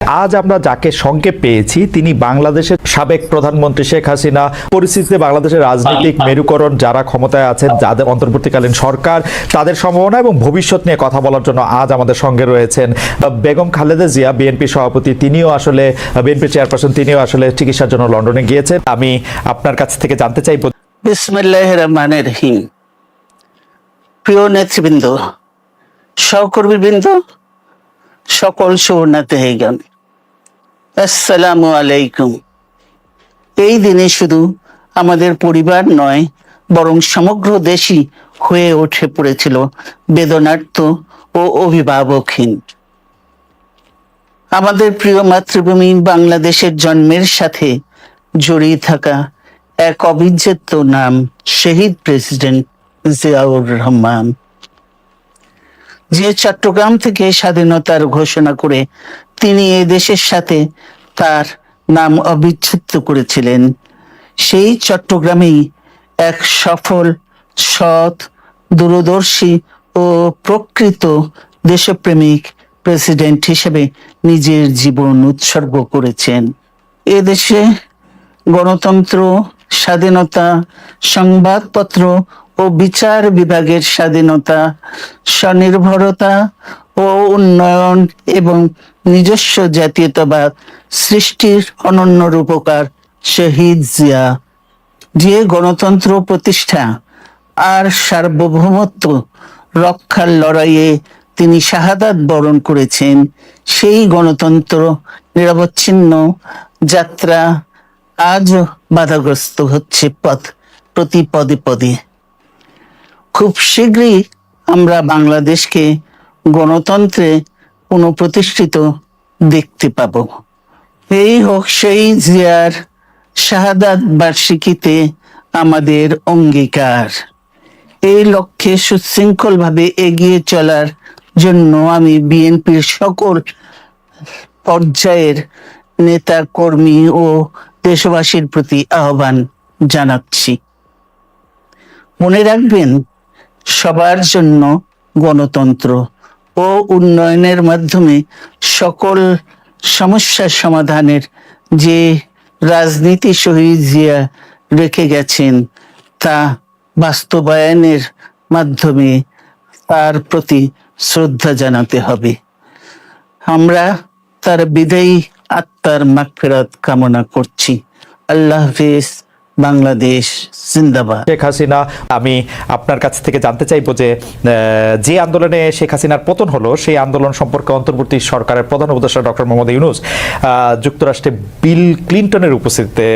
আজ আমরা যাকে সঙ্গে পেয়েছি তিনি বাংলাদেশের সাবেক প্রধানমন্ত্রী শেখ হাসিনা। পরিস্থিতিতে বাংলাদেশের রাজনৈতিক মেরুকরণ, যারা ক্ষমতায় আছেন, যাদের অন্তর্বর্তীকালীন সরকার, তাদের সম্ভাবনা এবং ভবিষ্যৎ নিয়ে কথা বলার জন্য আজ আমাদের সঙ্গে রয়েছেন বেগম খালেদা জিয়া, বিএনপি সভাপতি। তিনিও আসলে বিএনপি চেয়ারপারসন, তিনিও আসলে চিকিৎসার জন্য লন্ডনে গিয়েছেন। আমি আপনার কাছ থেকে জানতে চাইব। বিসমিল্লাহির রহমানির রহিম। প্রিয় নেতৃবৃন্দ, সহকর্মীবৃন্দ, সকল শরণার্থীগণ, আসসালামু আলাইকুম। এই দিনে শুধু আমাদের পরিবার নয়, বরং সমগ্র দেশই হয়ে উঠে পড়েছিল বেদনার্ত ও অভিভাবকহীন। আমাদের প্রিয় মাতৃভূমি বাংলাদেশের জন্মের সাথে জড়িয়ে থাকা এক অবিচ্ছেদ্য নাম শহীদ প্রেসিডেন্ট জিয়াউর রহমান, যে চট্টগ্রাম থেকে স্বাধীনতার ঘোষণা করে তিনি এই দেশের সাথে তার নাম অবিচ্ছেদ্য করেছিলেন। সেই চট্টগ্রামেই এক সফল, সৎ, দূরদর্শী ও প্রকৃত দেশপ্রেমিক প্রেসিডেন্ট হিসেবে নিজের জীবন উৎসর্গ করেছেন। এদেশে গণতন্ত্র, স্বাধীনতা, সংবাদপত্র ও বিচার বিভাগের স্বাধীনতা, স্বনির্ভরতা ও উন্নয়ন এবং নিজস্ব জাতীয়তাবাদ সৃষ্টির অনন্য রূপকার শহীদ জিয়া, যে গণতন্ত্র প্রতিষ্ঠা আর সার্বভৌমত্ব রক্ষার লড়াইয়ে তিনি শাহাদাত বরণ করেছেন, সেই গণতন্ত্র নিরবচ্ছিন্ন যাত্রা আজও বাধাগ্রস্ত হচ্ছে প্রতি পদে পদে। খুব শীঘ্রই আমরা বাংলাদেশকে গণতন্ত্রে পুনঃপ্রতিষ্ঠিত দেখতে পাব। এই হোক সেই জিয়ার শাহাদাত বার্ষিকীতে আমাদের অঙ্গীকার। এই লক্ষ্যে সুশৃঙ্খলভাবে এগিয়ে চলার জন্য আমি বিএনপির সকল পর্যায়ের নেতা কর্মী ও দেশবাসীর প্রতি আহ্বান জানাচ্ছি। মনে রাখবেন, সবার জন্য গণতন্ত্র ও উন্নয়নের মাধ্যমে সকল সমস্যার সমাধানের যে রাজনীতি শহীদ জিয়া রেখে গেছেন, তা বাস্তবায়নের মাধ্যমে তার প্রতি শ্রদ্ধা জানাতে হবে। আমরা তার বিদায়ী আত্মার মাগফিরাত কামনা করছি। আল্লাহ হাফেজ। বাংলাদেশ জিন্দাবাদ। শেখ হাসিনা, আমি আপনার কাছ থেকে জানতে চাইবো যে আন্দোলনে শেখ হাসিনার পতন হলো, সেই আন্দোলন সম্পর্কে অন্তর্বর্তী সরকারের প্রধান উপদেষ্টা ডক্টর মোহাম্মদ ইউনূস যুক্তরাষ্ট্রে বিল ক্লিন্টনের উপস্থিতিতে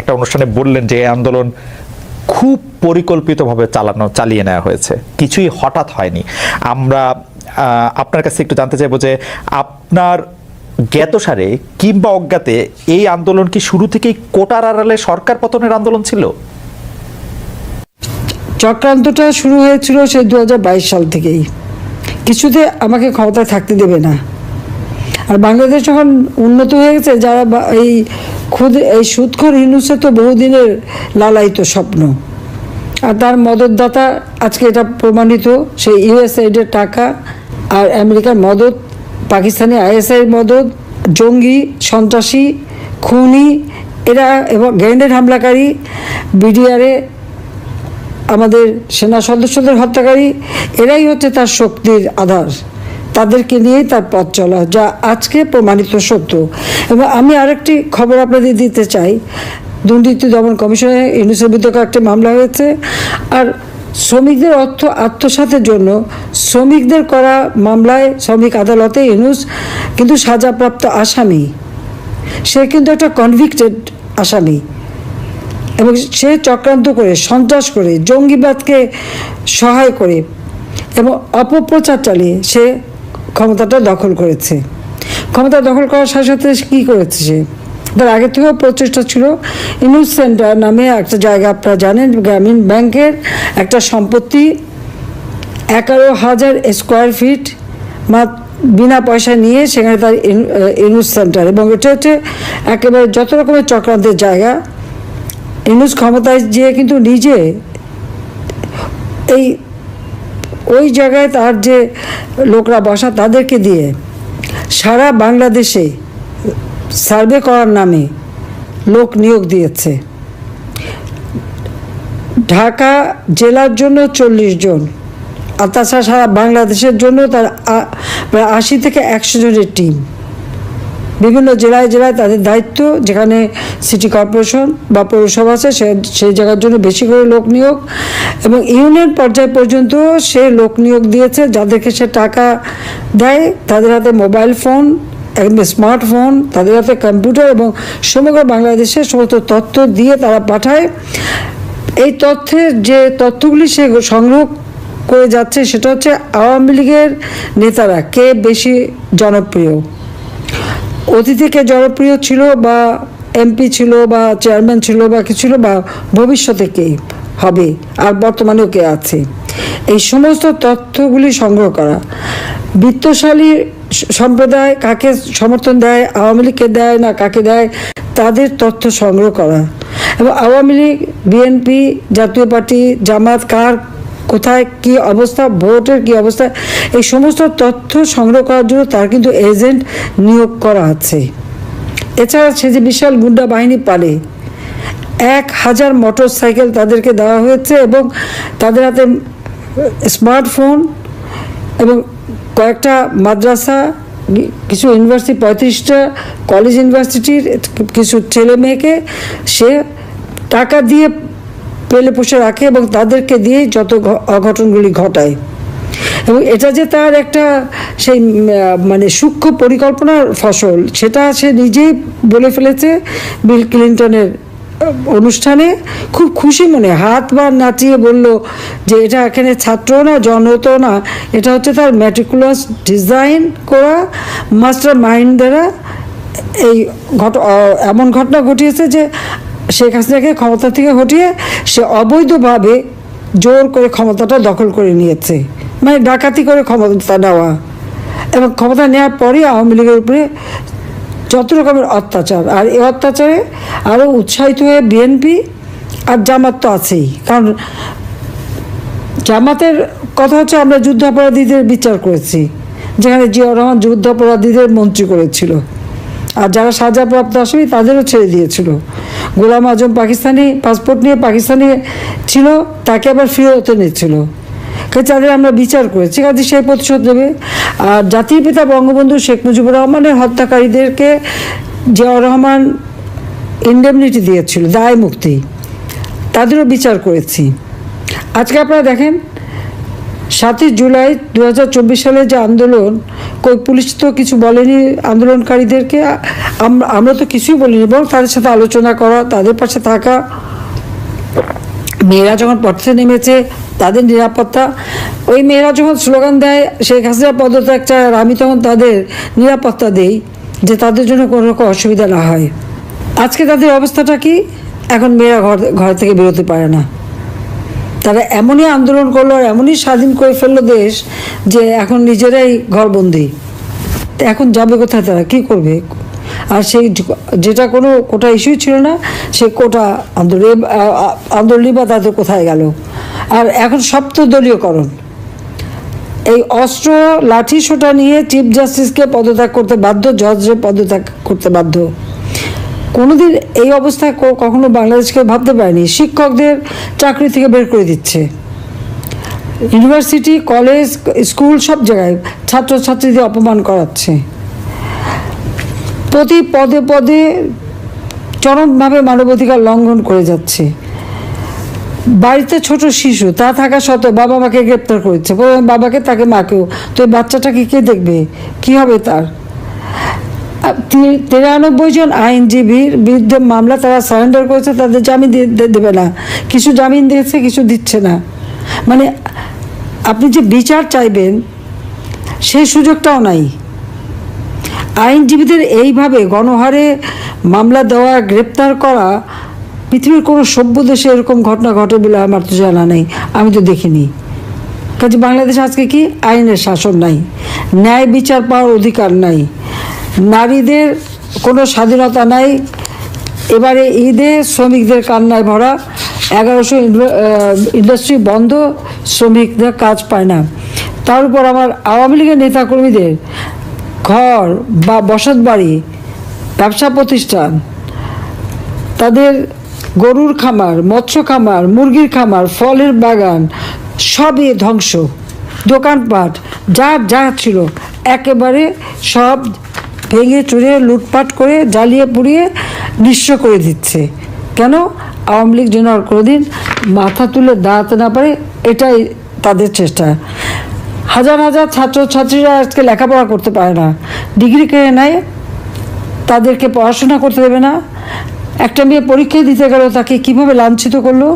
একটা অনুষ্ঠানে বললেন যে এই আন্দোলন খুব পরিকল্পিতভাবে চালিয়ে নেওয়া হয়েছে, কিছুই হঠাৎ হয়নি। আমরা আপনার কাছে একটু জানতে চাইবো যে আপনার জ্ঞাতসারে কিংবা অজ্ঞাতে এই আন্দোলন কি শুরু থেকেই কোটার আড়ালে সরকার পতনের আন্দোলন ছিল? চক্রান্তটা শুরু হয়েছিল সেই 2022 সাল থেকেই। কিছুতে আমাকে ক্ষমতায় থাকতে দেবে না। আর বাংলাদেশ যখন উন্নত হয়ে গেছে, যারা এই সুদখোর ইউনূসের তো বহুদিনের লালায়িত স্বপ্ন, আর তার মদতদাতা আজকে এটা প্রমাণিত। সেই ইউএসএইডের টাকা আর আমেরিকার মদত, পাকিস্তানি আইএসআই মদত, জঙ্গি, সন্ত্রাসী, খুনি এরা এবং গ্রেনেড হামলাকারী, বিডিআরে আমাদের সেনা সদস্যদের হত্যাকারী, এরাই হচ্ছে তার শক্তির আধার। তাদেরকে নিয়েই তার পথ চলা, যা আজকে প্রমাণিত সত্য। এবং আমি আরেকটি খবর আপনাদের দিতে চাই। দুর্নীতি দমন কমিশনে ইউনূসের বিরুদ্ধে একটা মামলা হয়েছে, আর শ্রমিকদের অর্থ আত্মসাতের জন্য শ্রমিকদের করা মামলায় শ্রমিক আদালতে ইউনূস কিন্তু সাজাপ্রাপ্ত আসামি। সে কিন্তু একটা কনভিক্টেড আসামি, এবং সে চক্রান্ত করে, সন্ত্রাস করে, জঙ্গিবাদকে সহায় করে এবং অপপ্রচার চালিয়ে সে ক্ষমতাটা দখল করেছে। ক্ষমতা দখল করার সাথে সাথে কী করেছে, সে তার আগে থেকেও প্রচেষ্টা ছিল। ইউনূস সেন্টার নামে একটা জায়গা, আপনারা জানেন, গ্রামীণ ব্যাংকের একটা সম্পত্তি 11,000 স্কোয়ার ফিট বিনা পয়সা নিয়ে সেখানে তার ইউনূস সেন্টার, এবং এটা হচ্ছে একেবারে যত রকমের চক্রান্তের জায়গা। ইউনূস ক্ষমতায় যেয়ে কিন্তু নিজে ওই জায়গায় তার যে লোকরা বসা, তাদেরকে দিয়ে সারা বাংলাদেশে সার্ভে করার নামে লোক নিয়োগ দিয়েছে। ঢাকা জেলার জন্য 40 জন, আর তাছাড়া সারা বাংলাদেশের জন্য তার প্রায় 80 থেকে 100 জনের টিম। বিভিন্ন জেলায় জেলায় তাদের দায়িত্ব, যেখানে সিটি কর্পোরেশন বা পৌরসভা আছে সেই জায়গার জন্য বেশি করে লোক নিয়োগ, এবং ইউনিয়ন পর্যায় পর্যন্ত সে লোক নিয়োগ দিয়েছে যাদেরকে সে টাকা দেয়। তাদের হাতে মোবাইল ফোন, একদম স্মার্টফোন, তাদের হাতে কম্পিউটার, এবং সমগ্র বাংলাদেশের সমস্ত তথ্য দিয়ে তারা পাঠায়। এই তথ্যের যে তথ্যগুলি সে সংগ্রহ করে যাচ্ছে সেটা হচ্ছে আওয়ামী লীগের নেতারা কে বেশি জনপ্রিয়, অতীতে কে জনপ্রিয় ছিল, বা এমপি ছিল, বা চেয়ারম্যান ছিল, বা কি ছিল, বা ভবিষ্যতে কে হবে, আর বর্তমানেও কে আছে। এই সমস্ত তথ্যগুলি সংগ্রহ করা, বিত্তশালী সম্প্রদায় কাকে সমর্থন দেয়, আওয়ামী লীগকে দেয় না কাকে দেয়, তাদের তথ্য সংগ্রহ করা, এবং আওয়ামী লীগ, বিএনপি, জাতীয় পার্টি, জামাত কার কোথায় কি অবস্থা, ভোটের কি অবস্থা, এই সমস্ত তথ্য সংগ্রহ করার জন্য তার কিন্তু এজেন্ট নিয়োগ করা আছে। এছাড়া সে যে বিশাল গুন্ডা বাহিনী পালে, 1000 মোটর সাইকেল তাদেরকে দেওয়া হয়েছে, এবং তাদের হাতে স্মার্টফোন, এবং কয়েকটা মাদ্রাসা, কিছু ইউনিভার্সিটি, 35টা কলেজ ইউনিভার্সিটির কিছু ছেলে মেয়েকে সে টাকা দিয়ে পেলে পুষে রাখে, এবং তাদেরকে দিয়ে যত অঘটনগুলি ঘটায়। এবং এটা যে তার একটা সেই মানে সূক্ষ্ম পরিকল্পনার ফসল, সেটা সে নিজেই বলে ফেলেছে বিল ক্লিন্টনের অনুষ্ঠানে। খুব খুশি মনে হাত বা নাচিয়ে বলল যে এটা এখানে ছাত্র না, জনতো না, এটা হচ্ছে তার ম্যাটিকুলাস ডিজাইন করা মাস্টার মাইন্ড দ্বারা এই এমন ঘটনা ঘটিয়েছে যে শেখ হাসিনাকে ক্ষমতা থেকে হটিয়ে সে অবৈধভাবে জোর করে ক্ষমতাটা দখল করে নিয়েছে, মানে ডাকাতি করে ক্ষমতা নেওয়া, এবং ক্ষমতা নেওয়ার পরে আওয়ামী লীগের উপরে যত রকমের অত্যাচার, আর এই অত্যাচারে আরও উৎসাহিত হয়ে বিএনপি আর জামাত তো আছেই। কারণ জামাতের কথা হচ্ছে আমরা যুদ্ধাপরাধীদের বিচার করেছি, যেখানে জিয়াউর রহমান যুদ্ধাপরাধীদের মন্ত্রী করেছিল, আর যারা সাজাপ্রাপ্ত আসামি তাদেরও ছেড়ে দিয়েছিল। গোলাম আজম পাকিস্তানি পাসপোর্ট নিয়ে পাকিস্তানি ছিল, তাকে আবার ফিরত এনেছিল, তাদের আমরা বিচার করেছি, কাজে সেই প্রতিশোধ দেবে। আর জাতির পিতা বঙ্গবন্ধু শেখ মুজিবুর রহমানের হত্যাকারীদেরকে জিয়াউর রহমান ইন্ডেমনিটি দিয়েছিল, দায় মুক্তি, তাদেরও বিচার করেছি। আজকে আপনারা দেখেন 7ই জুলাই 2024 সালে যে আন্দোলন, কই পুলিশ তো কিছু বলেনি আন্দোলনকারীদেরকে, আমরা তো কিছুই বলিনি, বরং তাদের সাথে আলোচনা করা, তাদের পাশে থাকা। মেয়েরা যখন পথে নেমেছে তাদের নিরাপত্তা, ওই মেয়েরা যখন স্লোগান দেয় শেখ হাসিনা পদত্যাগ চায়, আর আমি তখন তাদের নিরাপত্তা দেই যে তাদের জন্য কোনো রকম অসুবিধা না হয়। আজকে তাদের অবস্থাটা কি? এখন মেয়েরা ঘর থেকে বেরোতে পারে না। তারা এমনই আন্দোলন করলো, আর এমনই স্বাধীন করে ফেললো দেশ, যে এখন নিজেরাই ঘরবন্দি। এখন যাবে কোথায়, তারা কী করবে? আর সেই যেটা কোনো কোটা ইস্যু ছিল না, সে কোটা আন্দোলনই বা তাদের কোথায় গেল? আর এখন সপ্তদলীয়করণ, এই অস্ত্র লাঠি সোটা নিয়ে চিফ জাস্টিসকে পদত্যাগ করতে বাধ্য, জজকে পদত্যাগ করতে বাধ্য। কোনোদিন এই অবস্থায় কখনো বাংলাদেশকে ভাবতে পারেনি। শিক্ষকদের চাকরি থেকে বের করে দিচ্ছে, ইউনিভার্সিটি, কলেজ, স্কুল, সব জায়গায় ছাত্রছাত্রীদের অপমান করাচ্ছে, প্রতি পদে পদে চরমভাবে মানবাধিকার লঙ্ঘন করে যাচ্ছে। বাড়িতে ছোট শিশু তা থাকা সত্ত্বেও বাবা মাকে গ্রেপ্তার করেছে, বাবাকে তাকে মাকেও। তো এই বাচ্চাটাকে কে দেখবে? কি হবে তার? 93 জন আইনজীবীর বিরুদ্ধে মামলা তারা সারেন্ডার করেছে, তাদের জামিন দেবে না, কিছু জামিন দিয়েছে, কিছু দিচ্ছে না। মানে আপনি যে বিচার চাইবেন সেই সুযোগটাও নাই। আইনজীবীদের এইভাবে গণহারে মামলা দেওয়া, গ্রেপ্তার করা, পৃথিবীর কোনো সভ্য দেশে এরকম ঘটনা ঘটে বলে আমার তো জানা নেই, আমি তো দেখিনি। কাজে বাংলাদেশ আজকে কি? আইনের শাসন নাই, ন্যায় বিচার পাওয়ার অধিকার নাই, নারীদের কোনো স্বাধীনতা নাই। এবারে ঈদে শ্রমিকদের কান্নায় ভরা, 1100 ইন্ডাস্ট্রি বন্ধ, শ্রমিকদের কাজ পায় না। তার উপর আমার আওয়ামী লীগের নেতাকর্মীদের ঘর বা বসত বাড়ি, ব্যবসা প্রতিষ্ঠান, তাদের গরুর খামার, মৎস্য খামার, মুরগির খামার, ফলের বাগান সবই ধ্বংস। দোকানপাট যা ছিল একেবারে সব ভেঙে চুরে লুটপাট করে জ্বালিয়ে পুড়িয়ে নিঃস্ব করে দিচ্ছে। কেন? আওয়ামী লীগ যেন আর কোনোদিন মাথা তুলে দাঁড়াতে না পারে, এটাই তাদের চেষ্টা। হাজার হাজার ছাত্রছাত্রীরা আজকে লেখাপড়া করতে পারে না, ডিগ্রি কেড়ে নেয়, তাদেরকে পড়াশোনা করতে দেবে না। একটা মেয়ে পরীক্ষা দিতে গেল, তাকে কিভাবে লাঞ্ছিত করলো,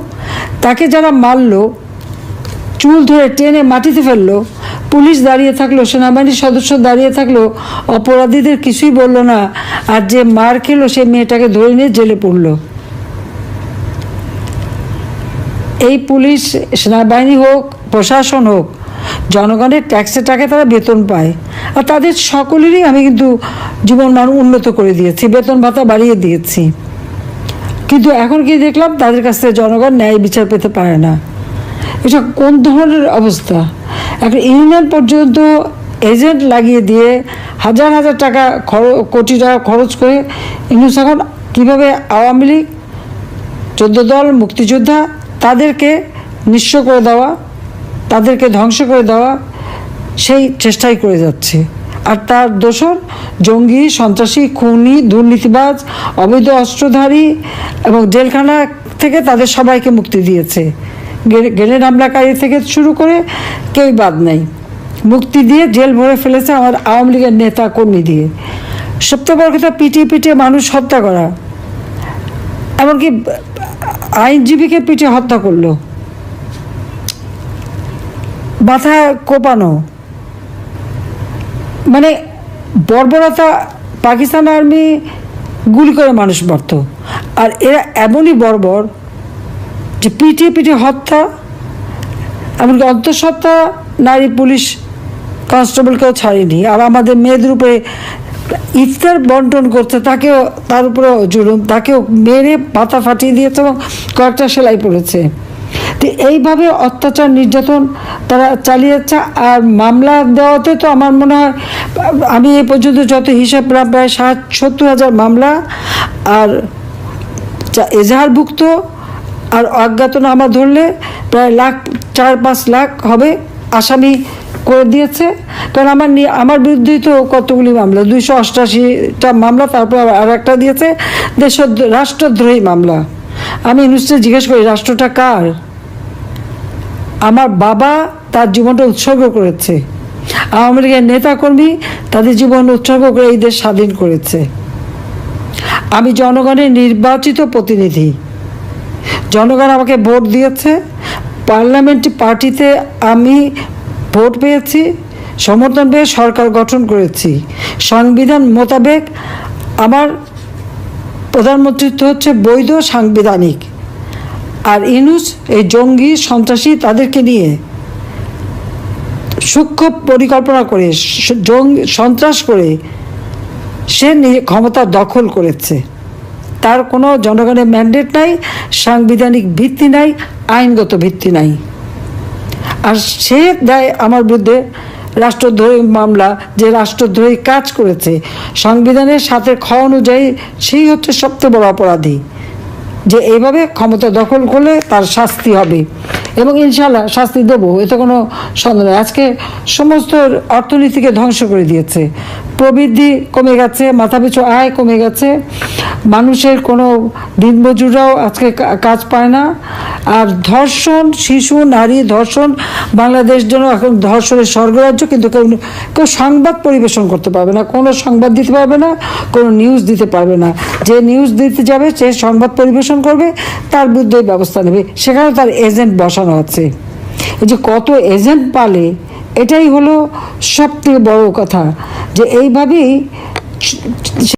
তাকে যারা মারলো, চুল ধরে টেনে মাটিতে ফেললো, পুলিশ দাঁড়িয়ে থাকলো, সেনাবাহিনীর সদস্য দাঁড়িয়ে থাকলো, অপরাধীদের কিছুই বললো না, আর যে মার খেলো সে মেয়েটাকে ধরে নিয়ে জেলে পড়লো। এই পুলিশ, সেনাবাহিনী হোক, প্রশাসন হোক, জনগণের ট্যাক্সের টাকায় তারা বেতন পায়, আর তাদের সকলেরই আমি কিন্তু জীবনমান উন্নত করে দিয়েছি, বেতন ভাতা বাড়িয়ে দিয়েছি। কিন্তু এখন কি দেখলাম, তাদের কাছ থেকে জনগণ ন্যায় বিচার পেতে পারে না। এটা কোন ধরনের অবস্থা? একটা ইউনিয়ন পর্যন্ত এজেন্ট লাগিয়ে দিয়ে হাজার হাজার টাকা কোটি টাকা খরচ করে ইউনুস এখন কীভাবে আওয়ামী লীগ, 14 দল, মুক্তিযোদ্ধা তাদেরকে নিঃস্ব করে দেওয়া, তাদেরকে ধ্বংস করে দেওয়া, সেই চেষ্টাই করে যাচ্ছে। আর তার দোসর জঙ্গি, সন্ত্রাসী, খুনি, দুর্নীতিবাজ, অবৈধ অস্ত্রধারী এবং জেলখানা থেকে তাদের সবাইকে মুক্তি দিয়েছে। গ্রেনেড হামলাকারী থেকে শুরু করে কেউই বাদ নেই, মুক্তি দিয়ে জেল ভরে ফেলেছে আমার আওয়ামী লীগের নেতা কর্মী দিয়ে। সবচেয়ে বড় কথা, পিটিয়ে মানুষ হত্যা করা, এমনকি আইনজীবীকে পিটিয়ে হত্যা করলো, মাথা কোপানো, মানে বর্বরতা। পাকিস্তান আর্মি গুলি করে মানুষ মারত, আর এরা এমনই বর্বর যে পিটিয়ে হত্যা, এমনকি অন্তঃসত্ত্বা নারী পুলিশ কনস্টেবলকেও ছাড়েনি। আর আমাদের মেয়েদের উপরে ইফতার বন্টন করতে, তাকেও, তার উপরেও জুলুম, তাকেও মেরে পাতা ফাটিয়ে দিয়েছে এবং কয়েকটা সেলাই পড়েছে। তো এইভাবে অত্যাচার, নির্যাতন তারা চালিয়ে যাচ্ছে। আর মামলা দেওয়াতে তো আমার মনে হয়, আমি এ পর্যন্ত যত হিসাব, প্রায় 70,000 মামলা, আর এজাহারভুক্ত আর অজ্ঞাতনামা ধরলে প্রায় 4-5 লাখ হবে আসামি করে দিয়েছে। কারণ আমার বিরুদ্ধেই তো কতগুলি মামলা, 288টা মামলা, তারপর আর একটা দিয়েছে রাষ্ট্রদ্রোহী মামলা। আমি নিশ্চয়ই জিজ্ঞেস করি, রাষ্ট্রটা কার? আমার বাবা তার জীবনটা উৎসর্গ করেছে, আওয়ামী লীগের নেতাকর্মী তাদের জীবন উৎসর্গ করে এই দেশ স্বাধীন করেছে। আমি জনগণের নির্বাচিত প্রতিনিধি, জনগণ আমাকে ভোট দিয়েছে, পার্লামেন্টারি পার্টিতে আমি ভোট পেয়েছি, সমর্থন পেয়ে সরকার গঠন করেছি। সংবিধান মোতাবেক আমার প্রধানমন্ত্রিত্ব হচ্ছে বৈধ, সাংবিধানিক। আর ইউনূস এই জঙ্গি, সন্ত্রাসী তাদেরকে নিয়ে সূক্ষ্ম পরিকল্পনা করে, সন্ত্রাস করে সে ক্ষমতা দখল করেছে। তার কোনো জনগণের ম্যান্ডেট নাই, সাংবিধানিক ভিত্তি নাই, আইনগত ভিত্তি নাই। আর সে দেয় আমার বিরুদ্ধে রাষ্ট্রদ্রোহী মামলা, যে রাষ্ট্রদ্রোহী কাজ করেছে সংবিধানের 7 খ অনুযায়ী, সেই হচ্ছে সবচেয়ে বড় অপরাধী, যে এইভাবে ক্ষমতা দখল করলে তার শাস্তি হবে, এবং ইনশাল্লাহ শাস্তি দেবো, এতে কোনো সন্দেহ নেই। আজকে সমস্ত অর্থনীতিকে ধ্বংস করে দিয়েছে, প্রবৃদ্ধি কমে গেছে, মাথাপিছু আয় কমে গেছে, মানুষের কোনো দিনমজুররাও আজকে কাজ পায় না। আর ধর্ষণ, শিশু নারী ধর্ষণ, বাংলাদেশ জন্য এখন ধর্ষণের স্বর্গরাজ্য। কিন্তু কেউ সংবাদ পরিবেশন করতে পারবে না, কোনো সংবাদ দিতে পারবে না, কোনো নিউজ দিতে পারবে না। যে নিউজ দিতে যাবে, সে সংবাদ পরিবেশন করবে, তার বিরুদ্ধে ব্যবস্থা নেবে। সেখানে তার এজেন্ট বসানো আছে। এই যে কত এজেন্ট পালে, এটাই হলো সবথেকে বড় কথা, যে এইভাবেই